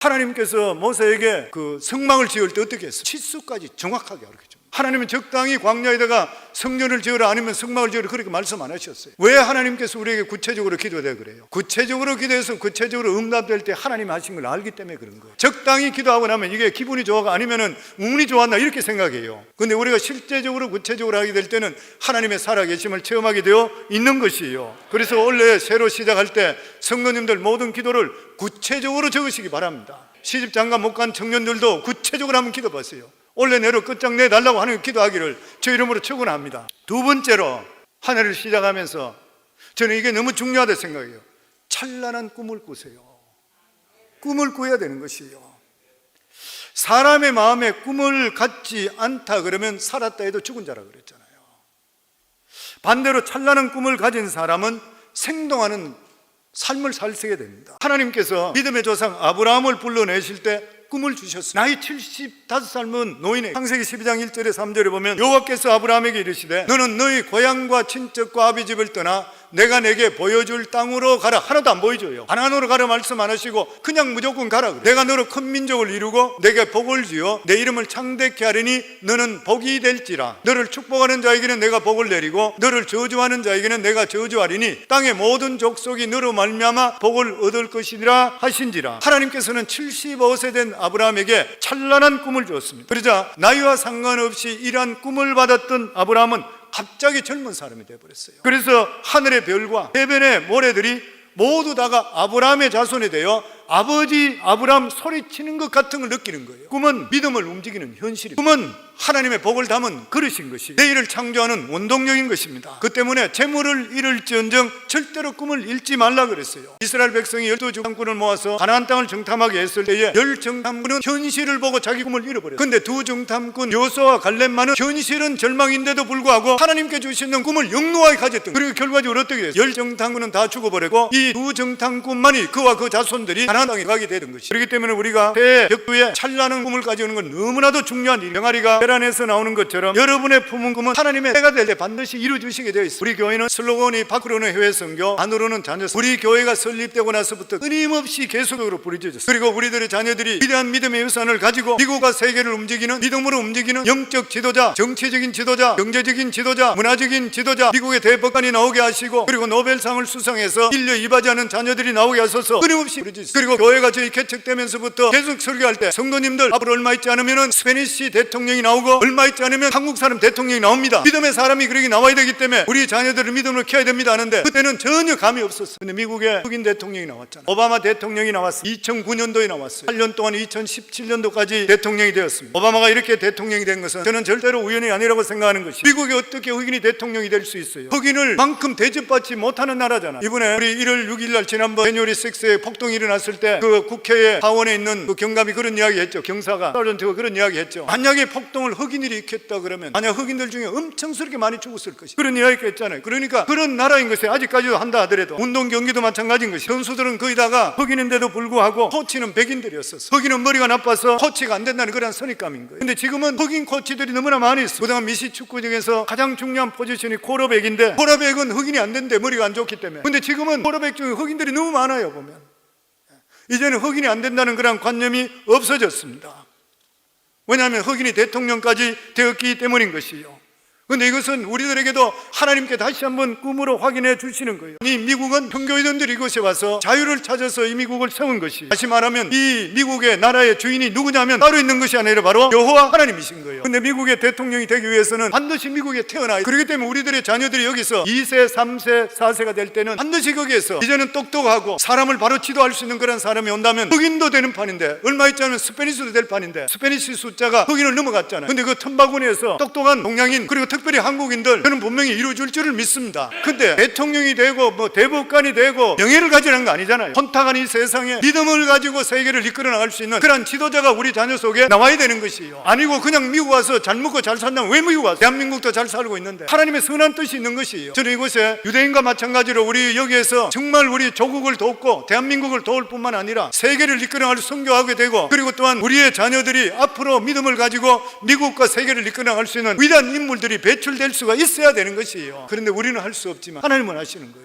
하나님께서 모세에게 그 성막을 지을 때 어떻게 했어요? 치수까지 정확하게 가르쳐줍니다. 하나님은 적당히 광야에다가 성전을 지으라 아니면 성막을 지으라 그렇게 말씀 안 하셨어요. 왜 하나님께서 우리에게 구체적으로 기도되라 그래요? 구체적으로 기도해서 구체적으로 응답될 때 하나님 하신 걸 알기 때문에 그런 거예요. 적당히 기도하고 나면 이게 기분이 좋아가 아니면은 운이 좋았나 이렇게 생각해요. 근데 우리가 실제적으로 구체적으로 하게 될 때는 하나님의 살아계심을 체험하게 되어 있는 것이에요. 그래서 원래 새로 시작할 때 성도님들 모든 기도를 구체적으로 적으시기 바랍니다. 시집장가 못 간 청년들도 구체적으로 한번 기도하세요. 올해 내로 끝장내달라고 하는 기도하기를 저 이름으로 축원합니다. 두 번째로 한 해를 시작하면서 저는 이게 너무 중요하다 생각해요. 찬란한 꿈을 꾸세요. 꿈을 꾸어야 되는 것이에요. 사람의 마음에 꿈을 갖지 않다 그러면 살았다 해도 죽은 자라 그랬잖아요. 반대로 찬란한 꿈을 가진 사람은 생동하는 삶을 살게 됩니다. 하나님께서 믿음의 조상 아브라함을 불러내실 때 꿈을 주셨어요. 나이 75살은 노인에 창세기 12장 1절에 3절에 보면 여호와께서 아브라함에게 이르시되 너는 너희 고향과 친척과 아비 집을 떠나 내가 내게 보여줄 땅으로 가라. 하나도 안 보여줘요. 가나안으로 가라 말씀 안 하시고 그냥 무조건 가라 그래요. 내가 너로 큰 민족을 이루고 내게 복을 지어 내 이름을 창대케 하리니 너는 복이 될지라. 너를 축복하는 자에게는 내가 복을 내리고 너를 저주하는 자에게는 내가 저주하리니 땅의 모든 족속이 너로 말미암아 복을 얻을 것이니라 하신지라. 하나님께서는 75세 된 아브라함에게 찬란한 꿈을 주었습니다. 그러자 나이와 상관없이 이러한 꿈을 받았던 아브라함은 갑자기 젊은 사람이 되어버렸어요. 그래서 하늘의 별과 해변의 모래들이 모두 다가 아브라함의 자손이 되어 아버지 아브라함 소리치는 것 같은 걸 느끼는 거예요. 꿈은 믿음을 움직이는 현실입니다. 꿈은 하나님의 복을 담은 그릇인 것이 내일을 창조하는 원동력인 것입니다. 그 때문에 재물을 잃을지언정 절대로 꿈을 잃지 말라 그랬어요. 이스라엘 백성이 12정탐꾼을 모아서 가나안 땅을 정탐하게 했을 때에 10정탐꾼은 현실을 보고 자기 꿈을 잃어버렸어요. 근데 2정탐꾼 여호수아와 갈렙만은 현실은 절망인데도 불구하고 하나님께 주시는 꿈을 영롱하게 가졌던 거예요. 그리고 결과적으로 어떻게 됐어요? 10정탐꾼은 다 죽어버리고 이 2정탐꾼만이 그와 그 자손들이 가나안 땅에 가게 되는 것이죠. 그렇기 때문에 우리가 새해 벽두에 찬란한 꿈을 가지는 건 너무나도 중요한 일이에요. 병아리가 계란에서 나오는 것처럼 여러분의 품은 꿈은 하나님의 때가 될 때 반드시 이루어주시게 되어 있어요. 우리 교회는 슬로건이 밖으로는 해외 선교, 안으로는 자녀. 우리 교회가 설립되고 나서부터 끊임없이 계속적으로 부르짖었어요. 그리고 우리들의 자녀들이 위대한 믿음의 유산을 가지고 미국과 세계를 움직이는 믿음으로 움직이는 영적 지도자, 정치적인 지도자, 경제적인 지도자, 문화적인 지도자, 미국의 대법관이 나오게 하시고 그리고 노벨상을 수상해서 인류 이바지하는 자녀들이 나오게 하셔서 끊임없이 부르짖었어요. 그리고 교회가 저희 개척되면서부터 계속 설교할 때 성도님들 앞으로 얼마 있지 않으면 스페니시 대통령이 나오고 얼마 있지 않으면 한국 사람 대통령이 나옵니다. 믿음의 사람이 그렇게 나와야 되기 때문에 우리 자녀들을 믿음으로 키워야 됩니다 하는데 그때는 전혀 감이 없었어요. 근데 미국에 흑인 대통령이 나왔잖아요. 오바마 대통령이 나왔어요. 2009년도에 나왔어요. 8년 동안 2017년도까지 대통령이 되었습니다. 오바마가 이렇게 대통령이 된 것은 저는 절대로 우연이 아니라고 생각하는 것이 미국에 어떻게 흑인이 대통령이 될 수 있어요? 흑인을 만큼 대접받지 못하는 나라잖아요. 이번에 우리 1월 6일 날 지난번 제뉴어리 6에 폭동이 일어났을 때 그 국회에 하원에 있는 그 경감이 그런 이야기 했죠. 경사가 서전트가 그런 이야기 했죠. 만약에 폭동을 흑인들이 일으켰다 그러면 만약 흑인들 중에 엄청스럽게 많이 죽었을 것이 그런 이야기가 했잖아요. 그러니까 그런 나라인 것이 아직까지도 한다 하더라도 운동 경기도 마찬가지인 것이 선수들은 거의 다가 흑인인데도 불구하고 코치는 백인들이었었어. 흑인은 머리가 나빠서 코치가 안 된다는 그런 선입감인 거예요. 근데 지금은 흑인 코치들이 너무나 많이 있어. 그동안 미시 축구 중에서 가장 중요한 포지션이 쿼터백인데 쿼터백은 흑인이 안 된대. 머리가 안 좋기 때문에. 근데 지금은 쿼터백 중에 흑인들이 너무 많아요. 보면 이제는 흑인이 안 된다는 그런 관념이 없어졌습니다. 왜냐하면 흑인이 대통령까지 되었기 때문인 것이요. 그런데 이것은 우리들에게도 하나님께 다시 한번 꿈으로 확인해 주시는 거예요. 이 미국은 평교회원들이 이곳에 와서 자유를 찾아서 이 미국을 세운 것이, 다시 말하면 이 미국의 나라의 주인이 누구냐면 따로 있는 것이 아니라 바로 여호와 하나님이신 거예요. 근데 미국의 대통령이 되기 위해서는 반드시 미국에 태어나야, 그렇기 때문에 우리들의 자녀들이 여기서 2세, 3세, 4세가 될 때는 반드시 거기에서 이제는 똑똑하고 사람을 바로 지도할 수 있는 그런 사람이 온다면 흑인도 되는 판인데, 얼마 있지 않으면 스페니쉬도 될 판인데 스페니쉬 숫자가 흑인을 넘어갔잖아요. 근데 그 틈바구니에서 똑똑한 동양인, 그리고 특별히 한국인들, 저는 분명히 이루어질 줄을 믿습니다. 근데 대통령이 되고 뭐 대법관이 되고 명예를 가지는 거 아니잖아요. 혼탁한 이 세상에 믿음을 가지고 세계를 이끌어 나갈 수 있는 그런 지도자가 우리 자녀 속에 나와야 되는 것이에요. 아니고 그냥 미국 와서 잘 먹고 잘 산다면 왜 미국 와서? 대한민국도 잘 살고 있는데 하나님의 선한 뜻이 있는 것이에요. 저는 이곳에 유대인과 마찬가지로 우리 여기에서 정말 우리 조국을 돕고 대한민국을 도울 뿐만 아니라 세계를 이끌어 나갈 선교하게 되고, 그리고 또한 우리의 자녀들이 앞으로 믿음을 가지고 미국과 세계를 이끌어 나갈 수 있는 위대한 인물들이 배출될 수가 있어야 되는 것이에요. 그런데 우리는 할 수 없지만 하나님은 하시는 거예요.